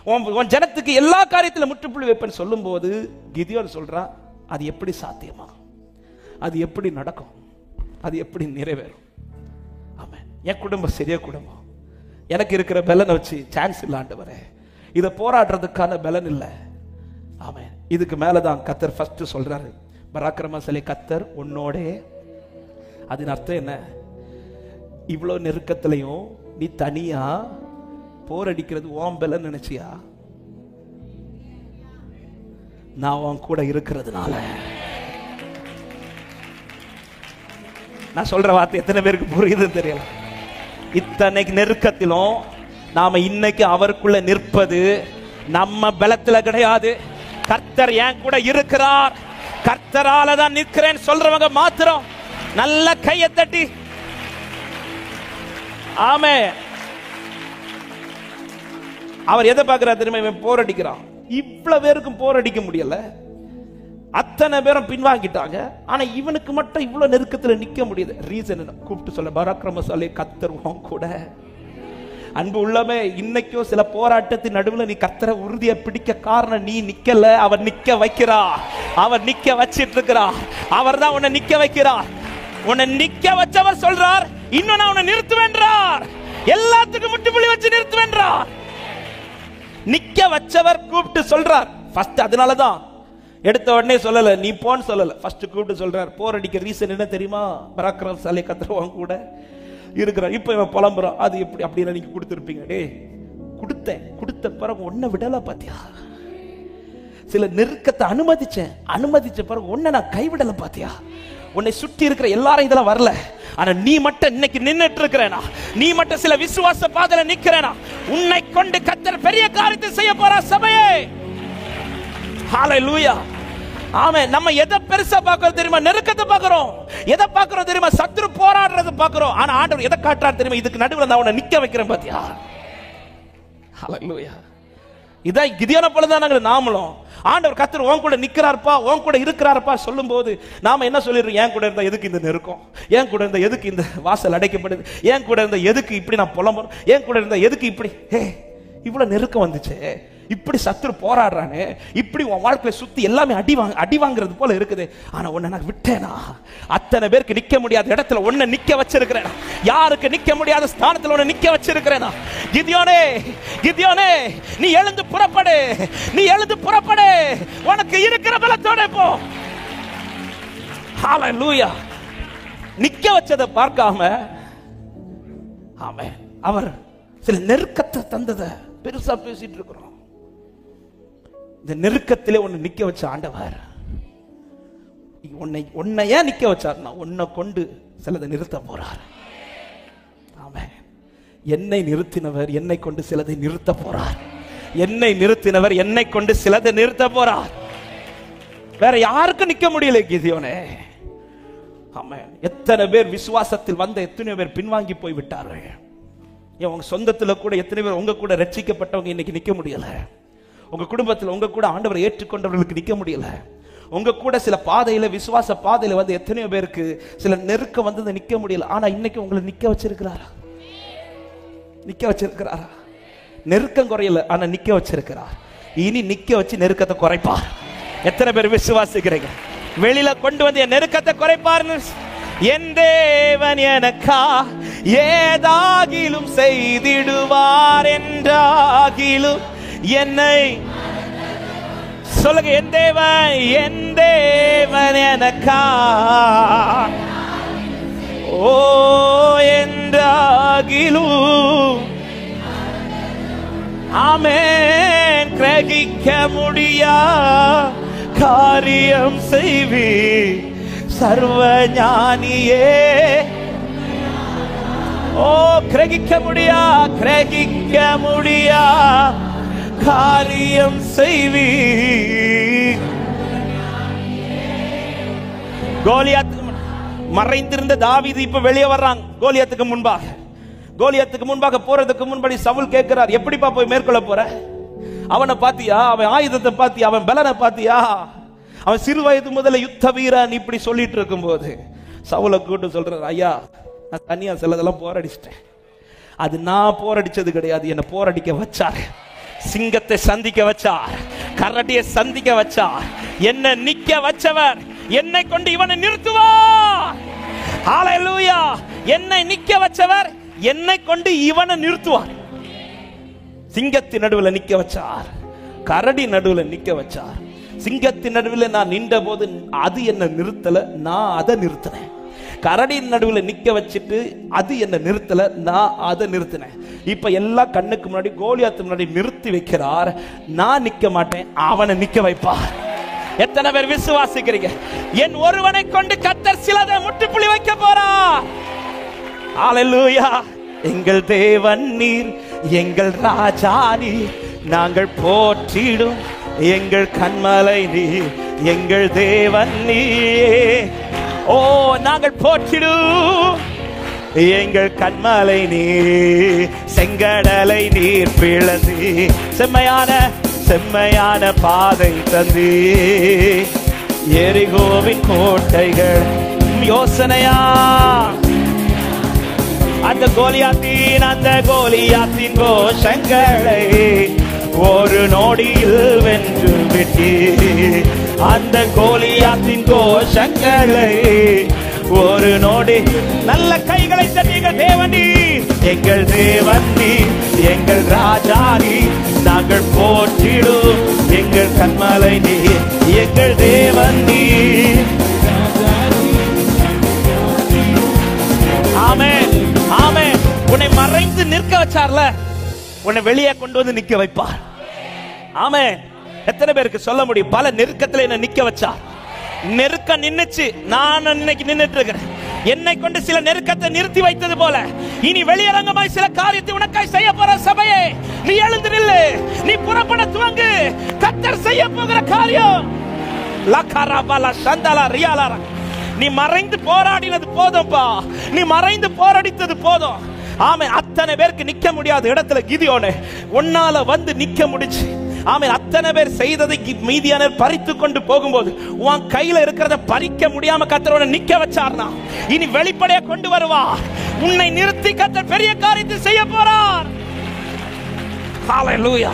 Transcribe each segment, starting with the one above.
உன் ஜனத்துக்கு எல்லா காரியத்திலும் முற்றுப்புள்ளி வைப்பேன்னு சொல்லும் போது கிதியோன் சொல்றான், அது எப்படி சாத்தியமா, அது எப்படி நடக்கும், அது எப்படி நிறைவேறும்? ஆமென். என் குடும்பம் சிறிய குடும்பம், எனக்கு இருக்கிற பலனை வச்சு சான்ஸ் இல்ல ஆண்டவரே, இதை போராடுறதுக்கான பலன் இல்லை. ஆமென். இதுக்கு மேலதான் கர்த்தர் ஃபர்ஸ்ட் சொல்றாரு, பராக்கிரமசாலி கர்த்தர் உன்னோடே. அதன் அர்த்தம் என்ன? இவ்வளவு நெருக்கத்திலையும் நீ தனியா போரடிக்கிறது உன் பலன் நினைச்சியா? நான் உன் கூட இருக்கிறதுனால. நான் சொல்ற வார்த்தை எத்தனை பேருக்கு புரியுதுன்னு தெரியல. இத்தனை நெருக்கத்திலும் நாம இன்னைக்கு அவருக்குள்ள நிற்பது நம்ம பலத்துல கிடையாது. கர்த்தர் என் கூட இருக்கிறார், கர்த்தரால தான் நிற்கிறேன் சொல்றவங்க மாத்திரம் நல்ல கையை தட்டி ஆமே. அவர் எதை பார்க்கிறார் தெரியுமா? இவன் போரடிக்கிறான். இவ்வளவு பேருக்கும் போரடிக்க முடியல, அத்தனை பேரும் பின்வாங்கிட்டாங்க. ஆனா இவனுக்கு மட்டும் இவ்வளவு நெருக்கத்துல நிக்க முடியுது. ரீசன் என்ன? கூப்பிட்டு சொல்ல, பராக்கிரமசாலி கர்த்தர் உன் கூட. அன்பு உள்ளமே, இன்னைக்கும் சில போராட்டத்தின் நடுவில் நீ கர்த்தரை உறுதியை பிடிக்க காரணம் நீ நிக்கல, அவர் நிக்க வைக்கிறார். அவர் நிக்க வச்சிட்டு இருக்கிறார். அவர் தான் உன்னை நிக்க வைக்கிறார். உன்னை நிக்க வச்சவர் சொல்றார், இன்னும் நான் உன்னை நிறுத்துவேன்றார். எல்லாத்துக்கும் முட்டுப்புள்ளி வச்சு நிறுத்துவேன்றார். நிக்க வச்சவர் கூப்பிட்டு சொல்றார் ஃபர்ஸ்ட். அதனாலதான் எடுத்த உடனே சொல்லல, நீ போன்னு சொல்லல, ஃபர்ஸ்ட் கூப்பிட்டு சொல்றார். போர் அடிக்க ரீசன் என்ன தெரியுமா? பராக்கிரமசாலி கர்த்தர் கூட இருக்கிறார். இப்ப இவன் புலம்புறான், அது எப்படி அப்படின்னு நீங்க கொடுத்துருப்பீங்க. டே கொடுத்த பிறகு ஒன்ன விடல பாத்தியா? சில நெருக்கத்தை அனுமதிச்ச பிறகு ஒன்ன நான் கைவிடல பாத்தியா? உன்னை சுற்றி இருக்கிற எல்லாரும் இதெல்லாம் வரல, ஆனா நீ மட்டும் இன்னைக்கு நின்னுட்டு இருக்கிறேனா? நீ மட்டும் சில விசுவாச பாதையில நிக்கிறேனா? உன்னை கொண்டு கர்த்தர் பெரிய காரியத்தை செய்ய போறார் சபையே. ஹalleluya. ஆமென். நம்ம எதை பெருசா பார்க்கறோம் தெரியுமா? நெருக்கத்தை பார்க்கறோம். எதை பார்க்கறோம் தெரியுமா? சத்துரு போராடுறது பார்க்கறோம். ஆனா ஆண்டவர் எதை காட்டுறார் தெரியுமா? இதுக்கு நடுவுல நான் உன்னை நிக்க வைக்கிறேன் பாத்தியா? ஹalleluya. இதை கிதியோனை போல தான் நாமளும். ஆண்டவர் கர்த்தர் உன் கூட நிக்கிறார்ப்பா, உன் கூட இருக்கிறார்ப்பா சொல்லும் போது நாம என்ன சொல்லிடுறோம்? என் கூட இருந்தா எதுக்கு இந்த நெருக்கம்? என் கூட இருந்தா எதுக்கு இந்த வாசல் அடைக்கப்படுது? என் கூட இருந்தா எதுக்கு இப்படி நான் புலம்புறேன்? என் கூட இருந்தா எதுக்கு இப்படி இவ்வளவு நெருக்கம் வந்துச்சு? இப்படி சத்துரு போராடுறானே, இப்படி உன் வாழ்க்கையை சுத்தி எல்லாமே அடி வாங்குறது போல இருக்குது. ஆனா உன்னை நான் விட்டேனா? அத்தனை பேருக்கு நிக்க முடியாத இடத்துல உன்னை நிக்க வச்சிருக்கிறேன். யாருக்கு நிக்க முடியாத ஸ்தானத்துல உன்னை நிக்க வச்சிருக்கிறேன். கிதியோனே நீ எழுந்து புறப்படு, உனக்கு இருக்கிற பலத்தோட போ. ஹalleluya. நிக்க வச்சதை பார்க்காம ஆமென், அவர் சில நெருக்கத்தை தந்ததை பெருசா பேசிட்டு இருக்கிறோம். இந்த நெருக்கத்திலே உன்னை நிக்க வச்ச ஆண்டவர் உன்னை ஏன் நிக்க வச்சார்னா, உன்னை கொண்டு சிலதை நிறுத்த போறார். ஆமென். என்னை நிறுத்தினவர் என்னை கொண்டு சிலதை நிறுத்த போறார். என்னை நிறுத்தினவர் என்னை கொண்டு சிலதை நிறுத்த போறார். வேற யாருக்கும் நிக்க முடியல கிதியோனே. ஆமென். எத்தனை பேர் விசுவாசத்தில் வந்த எத்தனை பேர் பின்வாங்கி போய் விட்டார்கள். உங்க சொந்தத்துல கூட எத்தனை பேர் உங்க கூட ரட்சிக்கப்பட்டவங்க இன்னைக்கு நிக்க முடியல. உங்க குடும்பத்தில் உங்க கூட ஆண்டவரை ஏற்றுக்கொண்டவர்களுக்கு நிக்க முடியல. உங்க கூட சில பாதையில விசுவாச பாதையில வந்து எத்தனையோ பேருக்கு சில நெருக்கம் வந்து நிக்க முடியல. ஆனா இன்னைக்கு உங்களை நிக்க வச்சிருக்கிறாரா? நெருக்கம் குறையல, ஆனா நிக்க வச்சிருக்கிறார். இனி நிக்க வச்சு நெருக்கத்தை குறைப்பார். எத்தனை பேர் விசுவாசிக்கிறீங்க? வெளியில கொண்டு வந்து என் நெருக்கத்தை குறைப்பார்னு. என் தேவன் எனக்கா ஏதாகிலும் செய்திடுவார் என்றாகிலும் என்னை சொல்லுங்க. என் தேவன் எனக்கா என்றாகிலும் ஆமென் கிரகிக்க முடியா காரியம் செய்வி சர்வ ஞானியே. கிரகிக்க முடியா காரியம் செய்வி. கோலியாத் மறைந்திருந்த தாவீது இப்ப வெளியே வர்றாங்க. கோலியாத்துக்கு முன்பாக போறதுக்கு முன்படி சவுல் கேட்கிறார், எப்படிப்பா போய் மேற்கொள்ள போற? அவனை பாத்தியா? அவன் ஆயுதத்தை பாத்தியா? அவன் பலனை பாத்தியா? அவன் சிறு வயது முதல்ல யுத்த வீரன் இப்படி சொல்லிட்டு இருக்கும் போது சவுலை கூட்டு சொல்றாரு, ஐயா நான் தனியா சிலதெல்லாம் போராடிச்சிட்டேன். அது நான் போராடிச்சது கிடையாது, என்ன போராடிக்க வச்சாரு. சிங்கத்தை சந்திக்க வச்சார், கரடியை சந்திக்க வச்சார். என்ன நிக்க வச்சவர் என்னை கொண்டு இவனை நிறுத்துவார். ஹல்லேலூயா. என்னை நிக்க வச்சவர் என்னை கொண்டு இவனை நிறுத்துவார். சிங்கத்தின் நடுவில் நிக்க வச்சார், கரடி நடுவில் நிக்க வச்சார். சிங்கத்தின் நடுவில் நான் நின்ற போது அது என்ன நிறுத்தல, நான் அதை நிறுத்தினேன். கரடியின் நடுவில் நிக்க வச்சுட்டு அது என்ன நிறுத்தல, நான் அதை நிறுத்தினேன். இப்ப எல்லா கண்ணுக்கு முன்னாடி கோலியாத்து முன்னாடி நிறுத்தி வைக்கிறார். நான் நிக்க மாட்டேன், அவனை நிக்க வைப்பார். எத்தனை பேர் விசுவாசிக்கிறீங்க? என் ஒருவனை கொண்டு கர்த்தர் சிலதை முற்றுப்புள்ளி வைக்க போறார். ஹல்லேலூயா. எங்கள் தேவன் நீர், எங்கள் ராஜா நீர், நாங்கள் போற்றிடும் எங்கள் கண்மலை நீர், எங்கள் தேவன் நீர். ஓ, நாங்கள் போற்றிடும் எங்கள் கண்மலை நீர், செங்கடலை நீர் பிளந்து செம்மையான பாதை தந்து, எரிகோவின் கோட்டைகள் யோசனையா அந்த கோலியாத்தின் கோஷங்களை ஒரு நொடியில் வென்று விட்டு, அந்த கோலியாத்தின் கோஷங்களை ஒரு நொடி. நல்ல கைகளை தட்டிய தேவனி, எங்கள் தேவனி, எங்கள் ராஜானி, நாங்கள் போற்றிடும் எங்கள் கண்மலை நீ, எங்கள் தேவனி. ஆமென், ஆமென். உன்னை மறைந்து நிற்க வச்சார்ல, உன்னை வெளியே கொண்டு வந்து நிக்க வைப்பார். ஆமென். எத்தனை பேருக்கு சொல்ல முடியும்? பல நெருக்கத்தில் என்ன நிக்க வச்சார். நெருக்கம் நின்னுச்சு, நான் இன்னைக்கு நின்னுட்டு இருக்கிறேன். என்னை கொண்டு சில நெருக்கத்தை நிறுத்தி வைத்தது போல இனி வெளியரங்கமாய் சில காரியத்தை உனக்காய் செய்ய போற சபையே, நீ எழுந்து நில்லு, நீ புறப்பட துவங்கு. கர்த்தர் செய்ய போகிற காரியம் லக்கரபல சந்தல ரியாலர. நீ மறைந்து போராடினது போதும்பா, நீ மறைந்து போராடித்தது போதும். ஆமென். அத்தனை பேருக்கு நிக்க முடியாத இடத்துல கிதியோனே உன்னால வந்து நிக்க முடிச்சு. ஆமென். அத்தனை பேர் செய்ததை மீதியானர் பறித்து கொண்டு போகும்போது உன் கையில இருக்கிறத பறிக்க முடியாம கர்த்தரோட நிக்க வச்சார்னா இனி வெளிப்படையா கொண்டு வருவார். உன்னை நிறுத்தி கர்த்தர் பெரிய காரியத்தை செய்ய போறார். ஹல்லேலூயா.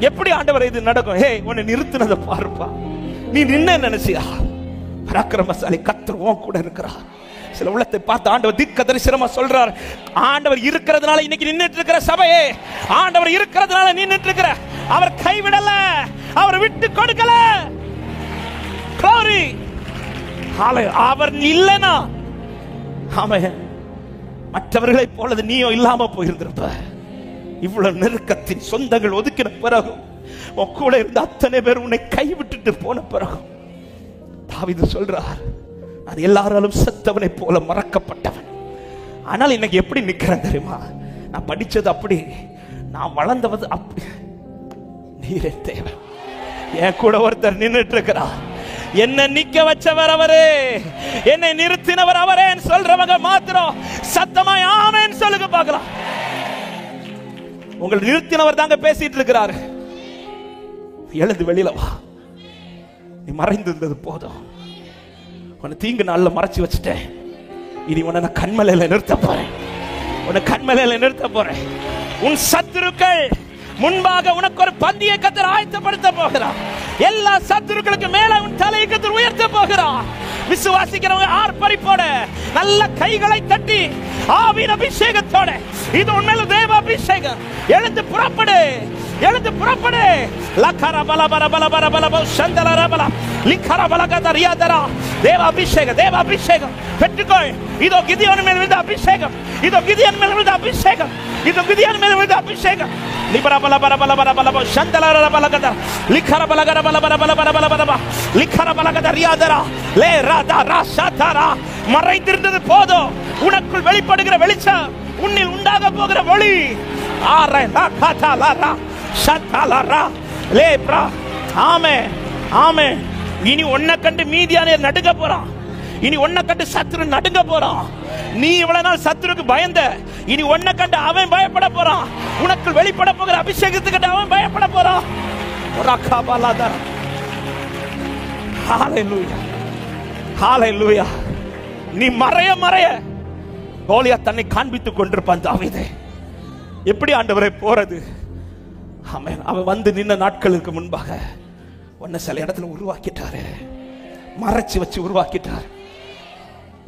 எப்படி ஆண்டவரே இது நடக்கும்? ஹே, உன்னை நிறுத்தினதை பாருப்பா. நீ நின்ன நினைச்சியா? பராக்கிரமசாலி கர்த்தர் உன் கூட இருக்கிறார். சில உள்ளத்தை பார்த்து ஆண்டவர் தீர்க்க தரிசனமா சொல்றார். ஆண்டவர் இருக்கிறதுனால இன்னைக்கு நின்னுட்டு இருக்கிற சபையே, ஆண்டவர் இருக்கிறதுனால நின்னுட்டு இருக்கிற, அவர் கைவிடல, அவர் விட்டு கொடுக்கல. glory. அவர் இல்லனா ஆமென், மற்றவர்களை போலது நீயோ இல்லாம போயிருந்திருப்ப. இவ்வளவு நெருக்கத்தின் சொந்தங்கள் ஒதுக்கின பிறகு, உன் கூட இருந்த அத்தனை பேர் உன்னை கைவிட்டுட்டு போன பிறகு, தாவீது சொல்றார், அது எல்லாராலும் செத்தவனை போல மறக்கப்பட்டவன். ஆனால் இன்னைக்கு எப்படி நிக்கிறேன் தெரியுமா? நான் படிச்சது அப்படி, நான் வளர்ந்தவது அப்படி. நீரே தேவை. என் கூட ஒருத்தர் நின்றுட்டு இருக்கிறார். என்ன நிக்க வச்சவர் அவரே, என்னை நிறுத்தினவர் அவரே சொல்றவங்க மாத்திரம் சத்தமாய் ஆமென் சொல்லுங்க பார்க்கலாம். உங்களை நிறுத்தினவர் தாங்க பேசிட்டு இருக்கிறாரு. எழுந்து வெளியில வா. நீ மறைந்து இருந்தது போதும். உன்னை தீங்கு நாள்ல மறைச்சு வச்சுட்டேன். இனி உன்னை கண்மலையில நிறுத்த போறேன். உன்னை கண்மலையில நிறுத்த போறேன். உன் சத்துருக்கள் முன்பாக உனக்கு ஒரு பந்தியை கர்த்தர் ஆயத்தப்படுத்த போகிறார். எல்லா சத்துருக்களுக்கு மேல உன் தலையை கர்த்தர் உயர்த்த போகிறார். விசுவாசிக்கிறவங்க ஆர்ப்பரிப்போட நல்ல கைகளை தட்டி ஆவியின் அபிஷேகத்தோட, இது உண்மையில தேவ அபிஷேகம். எழுந்து புறப்படு, எழுந்து புறப்படு. லக்கர பல பல பல பல பல பல சந்தல ரபல லிக்கர பலகத ரியாதரா. தேவ அபிஷேகம், தேவ அபிஷேகம் பெற்றுக்கொள். இதோ கிதியோன் மேல் விழுந்த அபிஷேகம், இதோ கிதியோன் மேல் விழுந்த அபிஷேகம், இதோ கிதியோன் மேல் விழுந்த அபிஷேகம். லிபர பல பல பல பல பல பல சந்தல ரபலகத லிக்கர பலகர பல பல பல பல பல பல லிக்கர பலகத ரியாதரா லே ராதா ராஷாதரா. மறைந்திருந்தது போதும், உனக்குள் வெளிப்படுகிற வெளிச்சம், உன்னில் உண்டாக போகிற ஒளி. ஆரே லகதா லரா ஷதலரா லேப்ரா. ஆமென், ஆமென். இனி உன்னை கண்டு மீதியானே நடுங்க போறான். இனி உன்னை கண்டு சத்துரு நடுங்க போறான். நீ இவ்வளவு நாள் சத்துருக்கு பயந்த, இனி உன்னை கண்டு அவன் பயப்பட போறான். உனக்குள் வெளிப்பட போகிற அபிஷேகத்தை கண்டு அவன் பயப்பட போறான். ஹல்லேலூயா, ஹல்லேலூயா. நீ மறைய மறைய கோலியாத் தன்னை காண்பித்துக் கொண்டிருப்பான். தாவீதே, எப்படி ஆண்டவரே போறது? ஆமென். அவன் வந்து நின்ன நாட்களுக்கு முன்பாக உன்னை சில இடத்துல உருவாக்கிட்டாரு, மறைச்சு வச்சு உருவாக்கிட்டார்.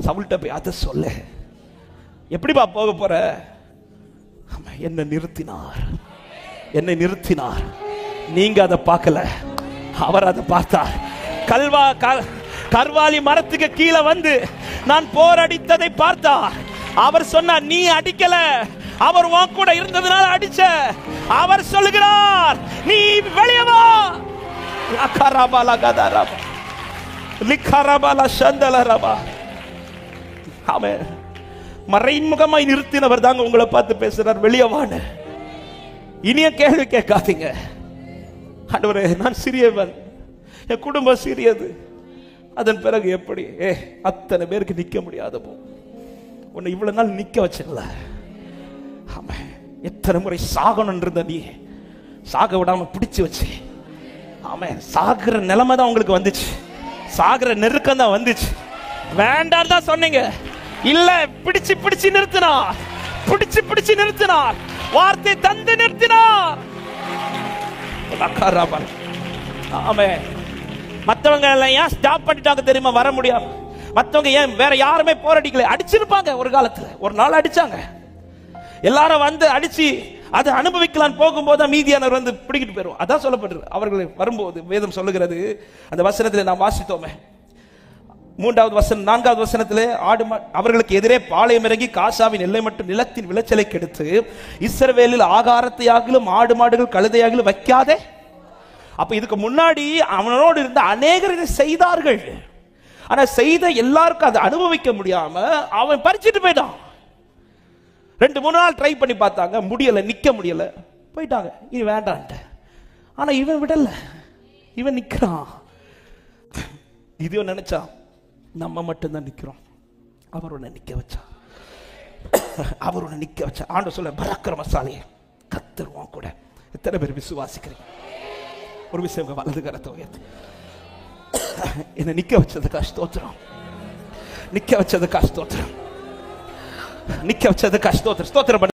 சவுல்ட்ட போய் அதை சொல்ல, எப்படிப்பா போக போற? என்னை நிறுத்தினார், என்னை நிறுத்தினார். நீங்க அதை பார்க்கல, அவர் அதை பார்த்தார். கர்வாலி மரத்துக்கு கீழே வந்து நான் போரடித்ததை பார்த்தார். அவர் சொன்னார், நீ அடிக்கல, அவர் உன் கூட இருந்ததுனால அடிச்ச. அவர் சொல்லுகிறார், நீ வெளியே வா. மறைமுகமாய் நிறுத்தினவர் தாங்க உங்களை பார்த்து பேசுறார், வெளியே வான்னு. இனிய கேள்வி கேட்காதீங்க. ஆண்டவரே, நான் சிறியவன், என் குடும்பம் சிறியது, அதன் பிறகு எப்படி அத்தனை பேருக்கு நிக்க முடியாத போ, உன்னை இவ்வளவு நாள் நிக்க வச்சல. எத்தனை முறை சாகணும் இருந்த நீ சாக விடாம பிடிச்சு வச்சு, சாகுற நிலைமை தான் உங்களுக்கு வந்துச்சு, சாகுற நெருக்கம் தான் வந்துச்சு. வேண்டாம் தான் சொன்னீங்க, இல்ல பிடிச்சு பிடிச்சு நிறுத்தினார், பிடிச்சு பிடிச்சு நிறுத்தினார், வார்த்தை தந்து நிறுத்தினார். மற்றவங்க ஏன் ஸ்டாப் பண்ணிட்டாங்க தெரியுமா? வர முடியாது. மற்றவங்க ஏன் வேற யாருமே போராடிக்கல, அடிச்சிருப்பாங்க ஒரு காலத்துல, ஒரு நாள் அடிச்சாங்க. எல்லாரும் வந்து அடிச்சு அதை அனுபவிக்கலாம் போகும்போது மீதியானவர் வந்து பிடிக்கிட்டு போயிடும். அதான் சொல்லப்பட்டிருக்கு. அவர்கள் வரும்போது வேதம் சொல்லுகிறது, அந்த வசனத்தில் நாம் வாசித்தோமே, 3வது வசனம் 4வது வசனத்திலே, அவர்களுக்கு எதிரே பாளையம் இறங்கி காசாவின் எல்லை மட்டும் நிலத்தின் விளைச்சலை கெடுத்து இஸ்ரவேலில் ஆகாரத்தையாகிலும் ஆடு மாடுகள் கழுதையாகிலும் வைக்காதே. அப்ப இதுக்கு முன்னாடி அவனோடு இருந்த அநேகர் இதை செய்தார்கள். ஆனா செய்த எல்லாருக்கும் அதை அனுபவிக்க முடியாம அவன் பறிச்சுட்டு போயிட்டான். 2-3 நாள் ட்ரை பண்ணி பார்த்தாங்க, முடியல, நிக்க முடியல, போயிட்டாங்க. இது வேண்டான்ட்ட. ஆனா இவன் விடல, இவன் நிக்கிறான். இது நினைச்சா நம்ம மட்டும்தான் நிக்கிறோம், அவர் உன்னை நிக்க வச்சா, அவர் உன்னை நிக்க வச்சா. ஆண்டு சொல்ல, பராக்கிரமசாலியே கர்த்தர் கூட. எத்தனை பேர் விசுவாசிக்கிறீங்க? ஒரு விஷயம், வலது கரத்தை உயர்த்தி, என்னை நிக்க வச்சதுக்கா ஸ்தோத்திரம், நிக்க வச்சதுக்கா ஸ்தோத்திரம், நிக்க வச்சதுக்கா ஸ்தோத்திரம். ஸ்தோத்திரம்.